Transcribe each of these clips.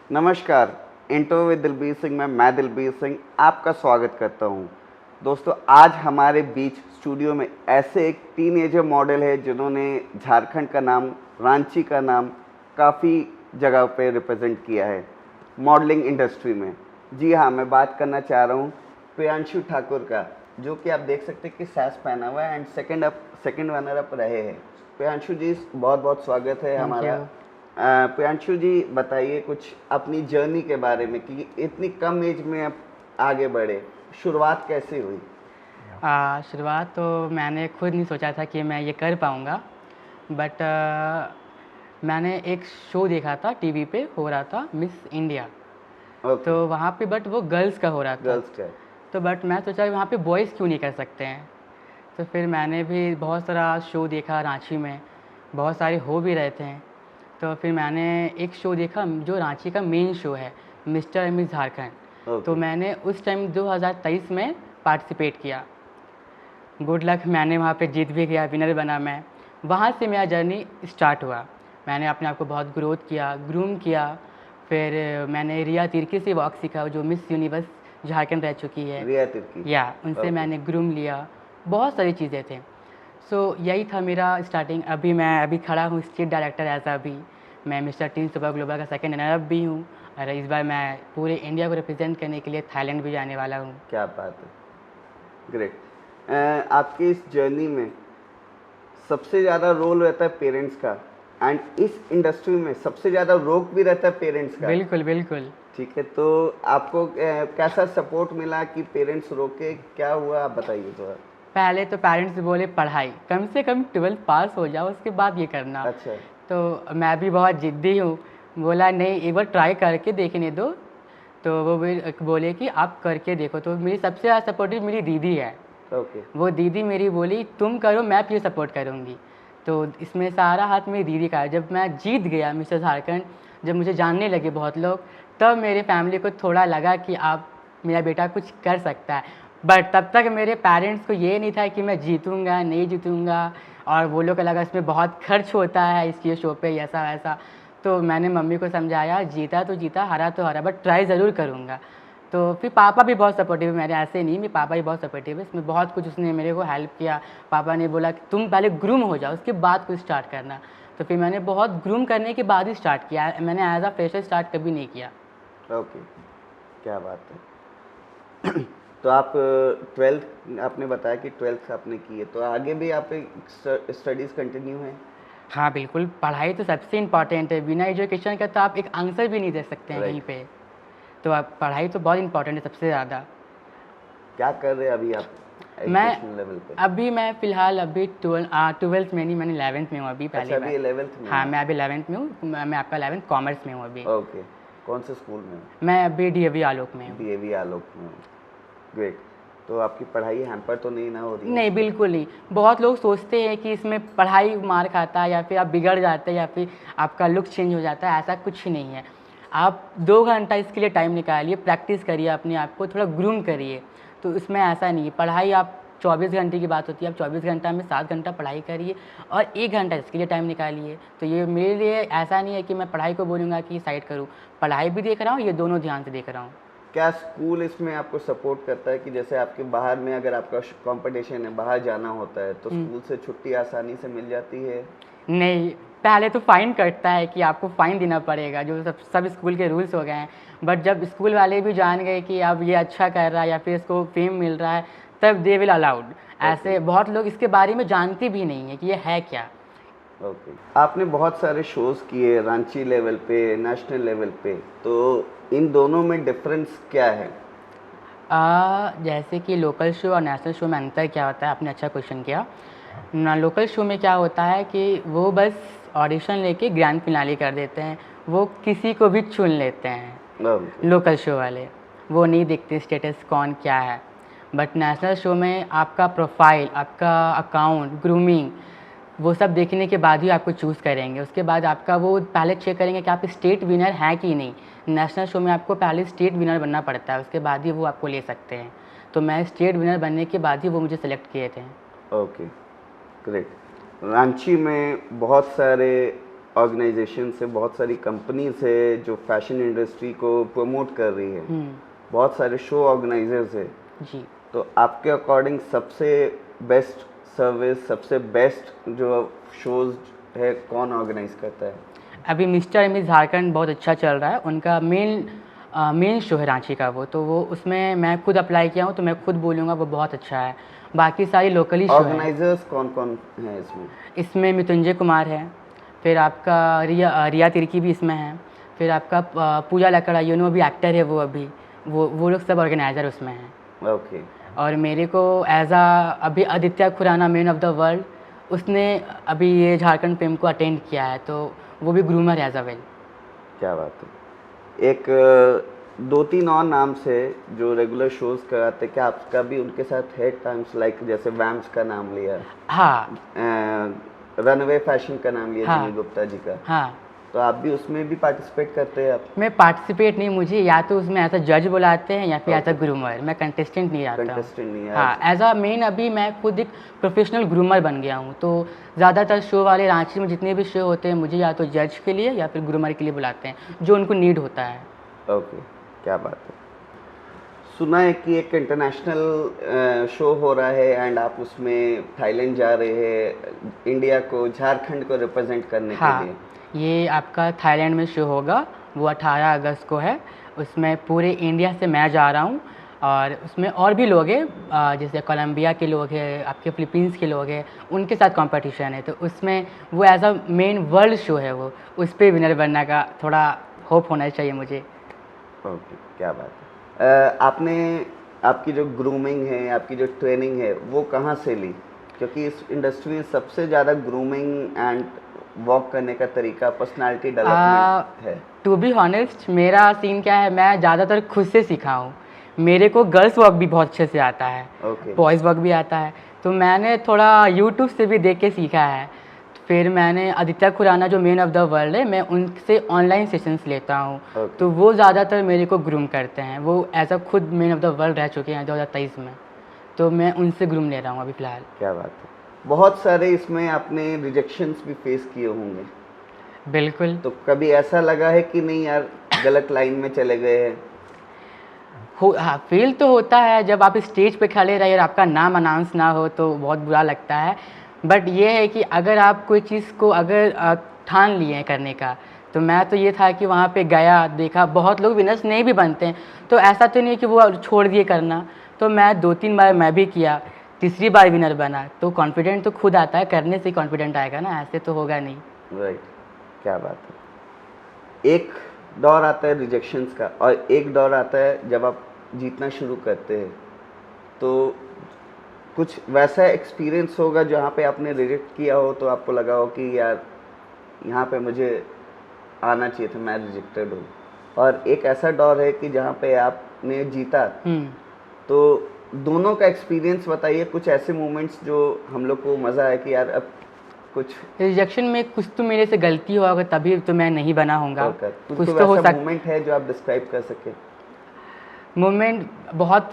नमस्कार। Interview with दिलबीर Singh में मैं दिलबीर सिंह आपका स्वागत करता हूं। दोस्तों, आज हमारे बीच स्टूडियो में ऐसे एक टीनेजर मॉडल है जिन्होंने झारखंड का नाम, रांची का नाम काफ़ी जगह पे रिप्रेजेंट किया है मॉडलिंग इंडस्ट्री में। जी हाँ, मैं बात करना चाह रहा हूँ प्रियांशु ठाकुर का, जो कि आप देख सकते हैं कि सैस पहना हुआ है एंड सेकंड रनर अप रहे हैं। प्रियांशु जी, बहुत बहुत स्वागत है हमारा। प्रियांशु जी, बताइए कुछ अपनी जर्नी के बारे में कि इतनी कम एज में आप आगे बढ़े, शुरुआत कैसे हुई? शुरुआत तो मैंने खुद नहीं सोचा था कि मैं ये कर पाऊँगा, बट मैंने एक शो देखा था, टीवी पे हो रहा था मिस इंडिया। ओके। तो वहाँ पे बट वो गर्ल्स का हो रहा था। गर्ल्स का। तो बट मैं सोचा वहाँ पे बॉयज़ क्यों नहीं कर सकते हैं। तो फिर मैंने भी बहुत सारा शो देखा रांची में, बहुत सारे हो भी रहे थे। तो फिर मैंने एक शो देखा जो रांची का मेन शो है, मिस्टर एंड मिस झारखंड। तो मैंने उस टाइम 2023 में पार्टिसिपेट किया। गुड लक, मैंने वहाँ पे जीत भी गया, विनर बना मैं। वहाँ से मेरा जर्नी स्टार्ट हुआ। मैंने अपने आप को बहुत ग्रोथ किया, ग्रूम किया। फिर मैंने रिया तिर्की से वॉक सीखा, जो मिस यूनिवर्स झारखंड रह चुकी है। रिया तिर्की। या उनसे मैंने ग्रूम लिया, बहुत सारी चीज़ें थे। सो यही था मेरा स्टार्टिंग। अभी खड़ा हूँ स्टेट डायरेक्टर एज अभी। मैं मिस्टर टीन सुपर ग्लोबल का सेकंड रनर अप भी हूँ, और इस बार मैं पूरे इंडिया को रिप्रेजेंट करने के लिए थाईलैंड भी जाने वाला हूँ। क्या बात है, ग्रेट। आपकी इस जर्नी में सबसे ज़्यादा रोल रहता है पेरेंट्स का, एंड इस इंडस्ट्री में सबसे ज़्यादा रोक भी रहता है पेरेंट्स का। बिल्कुल बिल्कुल। ठीक है, तो आपको कैसा सपोर्ट मिला कि पेरेंट्स रोके, क्या हुआ आप बताइए थोड़ा। पहले तो पेरेंट्स बोले पढ़ाई कम से कम 12th पास हो जाओ, उसके बाद ये करना। अच्छा। तो मैं भी बहुत ज़िद्दी हूँ, बोला नहीं एक बार ट्राई करके देखने दो। तो वो भी बोले कि आप करके देखो। तो मेरी सबसे ज़्यादा सपोर्टिव मेरी दीदी है। ओके। वो दीदी मेरी बोली तुम करो, मैं फिर सपोर्ट करूँगी। तो इसमें सारा हाथ मेरी दीदी का है। जब मैं जीत गया मिस्टर झारखंड, जब मुझे जानने लगे बहुत लोग, तब मेरे फैमिली को थोड़ा लगा कि आप मेरा बेटा कुछ कर सकता है। बट तब तक मेरे पेरेंट्स को ये नहीं था कि मैं जीतूँगा नहीं जीतूँगा, और वो लोग को लगा इसमें बहुत खर्च होता है इसके शो पे, ऐसा वैसा। तो मैंने मम्मी को समझाया, जीता तो जीता, हारा तो हारा, बट ट्राई ज़रूर करूँगा। तो फिर पापा भी बहुत सपोर्टिव है मेरे, ऐसे नहीं, मेरे पापा भी बहुत सपोर्टिव है। इसमें बहुत कुछ उसने मेरे को हेल्प किया। पापा ने बोला कि तुम पहले ग्रूम हो जाओ, उसके बाद कुछ स्टार्ट करना। तो फिर मैंने बहुत ग्रूम करने के बाद ही स्टार्ट किया। मैंने एज अ फ्रेशर स्टार्ट कभी नहीं किया। ओके, क्या बात है। तो आप 12th आपने बताया कि 12th आपने की है, तो आगे भी आप स्टडीज़ कंटिन्यू हैं? हाँ बिल्कुल, पढ़ाई तो सबसे इम्पॉर्टेंट है। बिना एजुकेशन का तो आप एक आंसर भी नहीं दे सकते हैं कहीं पे। तो आप पढ़ाई तो बहुत इम्पॉर्टेंट है सबसे ज़्यादा। क्या कर रहे हैं अभी आप एजुकेशन लेवल पे? मैं फ़िलहाल अभी 12th में नहीं, मैंने 11th में हूँ अभी। पहले अच्छा, अभी 11th में? हाँ, मैं अभी 11th में हूँ। मैं आपका 11th कॉमर्स में हूँ अभी। ओके, कौन से स्कूल में? मैं अभी डीएवी आलोक में हूँ। डीएवी आलोक में? ग्रेट। तो आपकी पढ़ाई हैम्पर तो नहीं ना हो रही है? नहीं, बिल्कुल नहीं। बहुत लोग सोचते हैं कि इसमें पढ़ाई मार खाता है, या फिर आप बिगड़ जाते हैं, या फिर आपका लुक चेंज हो जाता है। ऐसा कुछ नहीं है। आप 2 घंटा इसके लिए टाइम निकालिए, प्रैक्टिस करिए, अपने आप को थोड़ा ग्रूम करिए। तो इसमें ऐसा नहीं है। पढ़ाई आप 24 घंटे की बात होती है, आप 24 घंटा में 7 घंटा पढ़ाई करिए और 1 घंटा इसके लिए टाइम निकालिए। तो ये मेरे लिए ऐसा नहीं है कि मैं पढ़ाई को बोलूँगा कि साइड करूँ। पढ़ाई भी देख रहा हूँ, ये दोनों ध्यान से देख रहा हूँ। क्या स्कूल इसमें आपको सपोर्ट करता है कि जैसे आपके बाहर में अगर आपका कंपटीशन है, बाहर जाना होता है, तो स्कूल से छुट्टी आसानी से मिल जाती है? नहीं, पहले तो फ़ाइन कटता है कि आपको फ़ाइन देना पड़ेगा, जो सब स्कूल के रूल्स हो गए हैं। बट जब स्कूल वाले भी जान गए कि अब ये अच्छा कर रहा है या फिर इसको फेम मिल रहा है, तब दे विल अलाउड। ऐसे बहुत लोग इसके बारे में जानते भी नहीं है कि ये है क्या। ओके। आपने बहुत सारे शोज़ किए रांची लेवल पे, नेशनल लेवल पे, तो इन दोनों में डिफरेंस क्या है? जैसे कि लोकल शो और नेशनल शो में अंतर क्या होता है, आपने अच्छा क्वेश्चन किया ना। लोकल शो में क्या होता है कि वो बस ऑडिशन लेके ग्रैंड फिनाले कर देते हैं, वो किसी को भी चुन लेते हैं। लोकल शो वाले वो नहीं देखते स्टेटस कौन क्या है। बट नेशनल शो में आपका प्रोफाइल, आपका अकाउंट, ग्रूमिंग, वो सब देखने के बाद ही आपको चूज़ करेंगे। उसके बाद आपका वो पहले चेक करेंगे कि आप स्टेट विनर हैं कि नहीं। नेशनल शो में आपको पहले स्टेट विनर बनना पड़ता है, उसके बाद ही वो आपको ले सकते हैं। तो मैं स्टेट विनर बनने के बाद ही वो मुझे सेलेक्ट किए थे। Okay, great. रांची में बहुत सारे ऑर्गेनाइजेशन है, बहुत सारी कंपनीज है जो फैशन इंडस्ट्री को प्रमोट कर रही है, बहुत सारे शो ऑर्गेनाइजर्स है जी। तो आपके अकॉर्डिंग सबसे बेस्ट सर्विस, सबसे बेस्ट जो शोज है कौन ऑर्गेनाइज करता है? अभी मिस्टर एंड मिस झारखंड बहुत अच्छा चल रहा है, उनका मेन शो है रांची का वो, तो वो उसमें मैं खुद अप्लाई किया हूँ, तो मैं खुद बोलूँगा वो बहुत अच्छा है। बाकी सारी लोकली शो है। ऑर्गेनाइजर्स कौन कौन हैं इसमें? इसमें मृत्युंजय कुमार है, फिर आपका रिया तिर्की भी इसमें है, फिर आपका पूजा लकड़ा, यू नो, अभी एक्टर है वो, अभी वो लोग सब ऑर्गेनाइज़र उसमें हैं। ओके। और मेरे को अभी Aditya Khurana, man of the world, उसने अभी ये झारखंड फिल्म को अटेंड किया है, तो वो भी ग्रूमर एज वेल। क्या बात है। एक 2-3 और नाम से जो रेगुलर शोज कराते, क्या आपका भी उनके साथ है टाइम्स, लाइक जैसे वैम्स का नाम लिया, हाँ, रनवे फैशन का नाम लिया, हाँ, जिमी गुप्ता जी का, हाँ। तो आप भी उसमें भी पार्टिसिपेट करते हैं? आप? मैं पार्टिसिपेट नहीं, मुझे या तो उसमें एज अ जज बुलाते हैं या फिर एज अ Okay. ग्रूमर, मैं कंटेस्टेंट नहीं आता हूँ। कंटेस्टेंट नहीं है? हाँ, एज अ मेन अभी मैं खुद एक प्रोफेशनल ग्रूमर बन गया हूँ, तो ज़्यादातर शो वाले रांची में जितने भी शो होते हैं मुझे या तो जज के लिए या फिर ग्रूमर के लिए बुलाते हैं, जो उनको नीड होता है। ओके। क्या बात है। सुना है कि एक इंटरनेशनल शो हो रहा है एंड आप उसमें थाईलैंड जा रहे हैं, इंडिया को, झारखंड को रिप्रेजेंट करने के हाँ, लिए। ये आपका थाईलैंड में शो होगा, वो 18 अगस्त को है। उसमें पूरे इंडिया से मैं जा रहा हूँ और उसमें और भी लोग हैं, जैसे कोलंबिया के लोग हैं, आपके फिलीपींस के लोग हैं, उनके साथ कंपटीशन है, तो उसमें वो as a men world show है, वो उस पर विनर बनने का थोड़ा होप होना चाहिए मुझे। ओके। क्या बात है। आपने आपकी जो ग्रूमिंग है, आपकी जो ट्रेनिंग है, वो कहाँ से ली? क्योंकि इस इंडस्ट्री में सबसे ज़्यादा ग्रूमिंग एंड वॉक करने का तरीका पर्सनालिटी डेवलपमेंट है। टू बी ऑनेस्ट, मेरा सीन क्या है, मैं ज़्यादातर खुद से सीखा हूँ। मेरे को गर्ल्स वर्क भी बहुत अच्छे से आता है, ओके। बॉयज़ वर्क भी आता है, तो मैंने थोड़ा यूट्यूब से भी देख के सीखा है। फिर मैंने आदित्य खुराना जो मैन ऑफ द वर्ल्ड है, मैं उनसे ऑनलाइन सेशंस लेता हूँ। Okay. तो वो ज़्यादातर मेरे को ग्रूम करते हैं, वो एज अ खुद मैन ऑफ द वर्ल्ड रह चुके हैं 2023 में, तो मैं उनसे ग्रूम ले रहा हूँ अभी फ़िलहाल। क्या बात है। बहुत सारे इसमें आपने रिजेक्शंस भी फेस किए होंगे। बिल्कुल। तो कभी ऐसा लगा है कि नहीं यार, गलत लाइन में चले गए हैं? हाँ, फील तो होता है जब आप स्टेज पे खड़े रहे और आपका नाम अनाउंस ना हो, तो बहुत बुरा लगता है। बट ये है कि अगर आप कोई चीज़ को अगर ठान लिए हैं करने का, तो मैं तो ये था कि वहाँ पे गया, देखा, बहुत लोग विनर्स नहीं भी बनते हैं, तो ऐसा तो नहीं है कि वो छोड़ दिए करना। तो मैं 2-3 बार मैं भी किया, तीसरी बार विनर बना, तो कॉन्फिडेंट तो खुद आता है, करने से कॉन्फिडेंट आएगा ना, ऐसे तो होगा नहीं। राइट। क्या बात है। एक दौर आता है रिजेक्शंस का और एक दौर आता है जब आप जीतना शुरू करते हैं, तो कुछ वैसा एक्सपीरियंस होगा जहाँ पे आपने रिजेक्ट किया हो तो आपको लगा हो कि यार यहाँ पे मुझे आना चाहिए था, मैं रिजेक्टेड हूँ, और एक ऐसा दौर है कि जहाँ पे आपने जीता, तो दोनों का एक्सपीरियंस बताइए। कुछ ऐसे मोमेंट्स जो हम लोग को मज़ा आया कि यार अब कुछ रिजेक्शन में कुछ तो मेरे से गलती हुआ होगा, तभी तो मैं नहीं बना होऊंगा। कुछ तो हो सकता मोमेंट है जो आप डिस्क्राइब कर सके? मोमेंट बहुत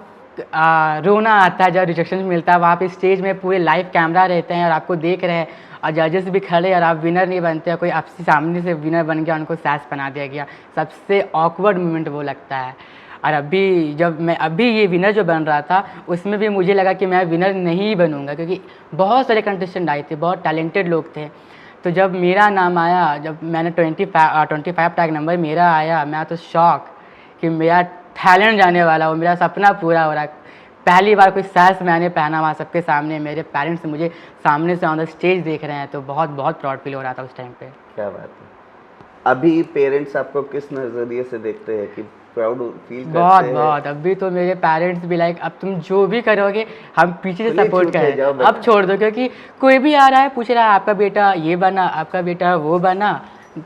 रोना आता है जब रिजेक्शन मिलता है। वहाँ पे स्टेज में पूरे लाइव कैमरा रहते हैं और आपको देख रहे हैं, और जजेस भी खड़े, और आप विनर नहीं बनते हैं, कोई आपसे सामने से विनर बन गया, उनको सैस बना दिया गया। सबसे ऑकवर्ड मोमेंट वो लगता है। और अभी जब मैं ये विनर जो बन रहा था, उसमें भी मुझे लगा कि मैं विनर नहीं बनूंगा, क्योंकि बहुत सारे कंटेस्टेंट आए थे, बहुत टैलेंटेड लोग थे। तो जब मेरा नाम आया, जब मैंने 25 टैग नंबर मेरा आया, मैं तो शॉक कि मेरा थाईलैंड जाने वाला हो, मेरा सपना पूरा हो रहा है। पहली बार कोई सैस मैंने पहना वहाँ सबके सामने, मेरे पेरेंट्स मुझे सामने से ऑन द स्टेज देख रहे हैं, तो बहुत बहुत प्राउड फील हो रहा था उस टाइम पे। क्या बात है। अभी पेरेंट्स आपको किस नज़रिए से देखते हैं, कि प्राउड फील करते बहुत हैं? बहुत। अभी तो मेरे पेरेंट्स भी लाइक, अब तुम जो भी करोगे हम पीछे से चलिए सपोर्ट छूट है, जाओ करें, अब छोड़ दो, क्योंकि कोई भी आ रहा है पूछ रहा है आपका बेटा ये बना, आपका बेटा वो बना,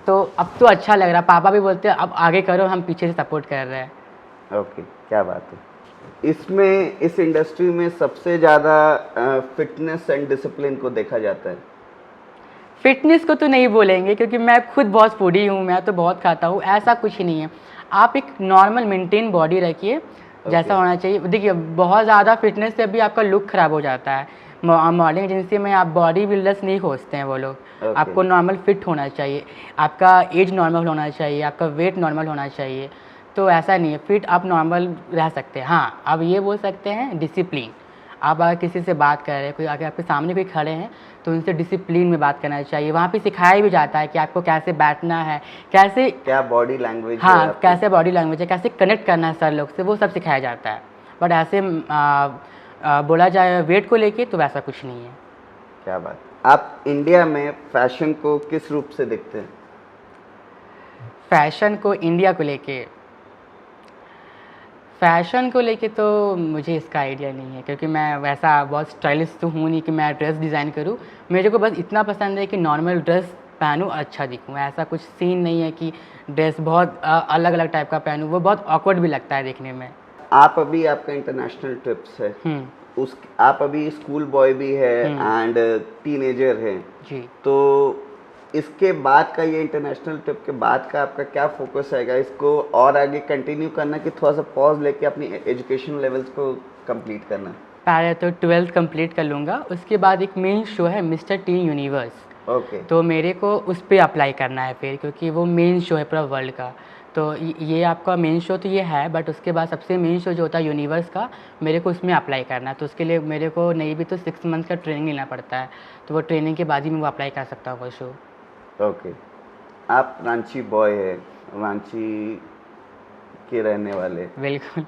तो अब तो अच्छा लग रहा है। पापा भी बोलते हैं अब आगे करो, हम पीछे से सपोर्ट कर रहे हैं। ओके। क्या बात है। इसमें, इस इंडस्ट्री में सबसे ज़्यादा फिटनेस एंड डिसिप्लिन को देखा जाता है। फिटनेस को तो नहीं बोलेंगे, क्योंकि मैं खुद बहुत फूडी हूँ, मैं तो बहुत खाता हूँ, ऐसा कुछ ही नहीं है। आप एक नॉर्मल मेंटेन बॉडी रखिए, जैसा होना चाहिए। देखिए, बहुत ज़्यादा फिटनेस से भी आपका लुक ख़राब हो जाता है। मॉडलिंग एजेंसी में आप बॉडी बिल्डर्स नहीं खोजते हैं वो लोग। Okay. आपको नॉर्मल फिट होना चाहिए, आपका एज नॉर्मल होना चाहिए, आपका वेट नॉर्मल होना चाहिए। तो ऐसा नहीं है, फिट आप नॉर्मल रह सकते हैं। हाँ, आप ये बोल सकते हैं डिसिप्लिन। आप अगर किसी से बात कर रहे हैं, कोई अगर आपके सामने कोई खड़े हैं तो उनसे डिसिप्लिन में बात करना चाहिए। वहाँ पे सिखाया भी जाता है कि आपको कैसे बैठना है, कैसे, क्या बॉडी लैंग्वेज है हाँ, आपकी? कैसे बॉडी लैंग्वेज है, कैसे कनेक्ट करना है सर लोग से, वो सब सिखाया जाता है। बट ऐसे बोला जाए वेट को लेके तो वैसा कुछ नहीं है। क्या बात। आप इंडिया में फैशन को किस रूप से देखते हैं? फैशन को इंडिया को लेके, फ़ैशन को लेके तो मुझे इसका आइडिया नहीं है, क्योंकि मैं वैसा बहुत स्टाइलिश तो हूँ नहीं कि मैं ड्रेस डिज़ाइन करूँ। मेरे को बस इतना पसंद है कि नॉर्मल ड्रेस पहनूँ, अच्छा दिखूँ। ऐसा कुछ सीन नहीं है कि ड्रेस बहुत अलग अलग टाइप का पहनूँ, वो बहुत ऑकवर्ड भी लगता है देखने में। आप अभी, आपका इंटरनेशनल ट्रिप्स है, उस आप अभी स्कूल बॉय भी है एंड टीनेजर है जी। तो इसके बाद का, ये इंटरनेशनल ट्रिप के बाद का आपका क्या फोकस रहेगा? इसको और आगे कंटिन्यू करना कि थोड़ा सा पॉज लेके अपनी एजुकेशन लेवल्स को कंप्लीट करना? पहले तो 12th कंप्लीट कर लूँगा, उसके बाद एक मेन शो है मिस्टर टीन यूनिवर्स। ओके। तो मेरे को उस पर अप्लाई करना है फिर, क्योंकि वो मेन शो है पूरा वर्ल्ड का। तो ये आपका मेन शो तो ये है, बट उसके बाद सबसे मेन शो जो होता है यूनिवर्स का, मेरे को उसमें अप्लाई करना है। तो उसके लिए मेरे को नहीं भी तो 6 मंथ का ट्रेनिंग लेना पड़ता है, तो वो ट्रेनिंग के बाद ही मैं वो अप्लाई कर सकता हूँ वो शो। ओके। आप रांची बॉय है, रांची के रहने वाले, बिल्कुल।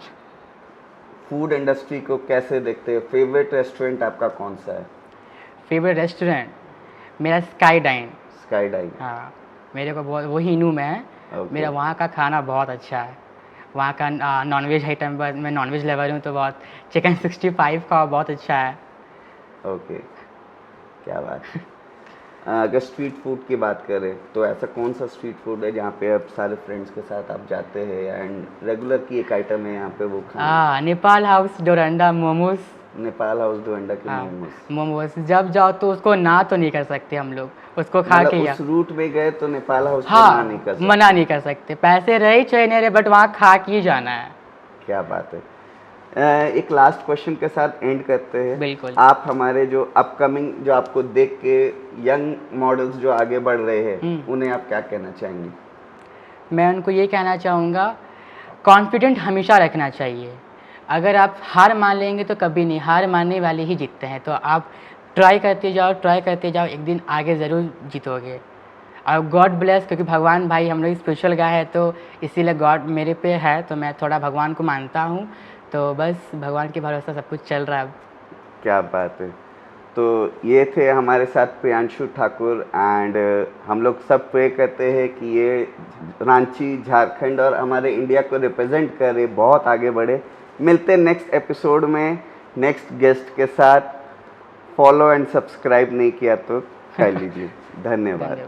फूड इंडस्ट्री को कैसे देखते हैं? फेवरेट रेस्टोरेंट आपका कौन सा है? फेवरेट रेस्टोरेंट मेरा स्काई डाइन। Sky dine. हाँ, मेरे को बहुत, वो हिनू में है। Okay. मेरा वहाँ का खाना बहुत अच्छा है। वहाँ का नॉनवेज आइटम पर, मैं नॉनवेज लेवर हूँ तो बहुत, चिकन 65 का बहुत अच्छा है। ओके। क्या बात है। अगर स्ट्रीट फूड की बात करें तो ऐसा कौन सा स्ट्रीट फूड है जहाँ पे आप सारे फ्रेंड्स के साथ आप जाते हैं एंड रेगुलर की एक आइटम है यहाँ पे वो खाना? नेपाल हाउस डोरंडा मोमोज। नेपाल हाउस डोरंडा के हाँ, मोमोज। मोमोज जब जाओ तो उसको ना तो नहीं कर सकते हम लोग, उसको खा मतलब के या उस रूट में गए तो नेपाल हाउस को हाँ, मना नहीं कर सकते? मना नहीं कर सकते, पैसे रहे चाहे नहीं रहे, बट वहाँ खा के ही जाना है। क्या बात है। एक लास्ट क्वेश्चन के साथ एंड करते हैं। बिल्कुल। आप हमारे जो अपकमिंग, जो आपको देख के यंग मॉडल्स जो आगे बढ़ रहे हैं, उन्हें आप क्या कहना चाहेंगे? मैं उनको ये कहना चाहूँगा, कॉन्फिडेंट हमेशा रखना चाहिए। अगर आप हार मान लेंगे तो कभी नहीं, हार मानने वाले ही जीतते हैं। तो आप ट्राई करते जाओ, ट्राई करते जाओ, एक दिन आगे ज़रूर जीतोगे। और गॉड ब्लेस, क्योंकि भगवान भाई हम लोग स्पिरिचुअल गाय है, तो इसीलिए गॉड मेरे पे है, तो मैं थोड़ा भगवान को मानता हूँ। तो बस भगवान के भरोसा सब कुछ चल रहा है अब। क्या बात है। तो ये थे हमारे साथ प्रियांशु ठाकुर एंड हम लोग सब प्रे करते हैं कि ये रांची, झारखंड और हमारे इंडिया को रिप्रेजेंट करे, बहुत आगे बढ़े। मिलते हैं नेक्स्ट एपिसोड में नेक्स्ट गेस्ट के साथ। फॉलो एंड सब्सक्राइब नहीं किया तो कर लीजिए। धन्यवाद।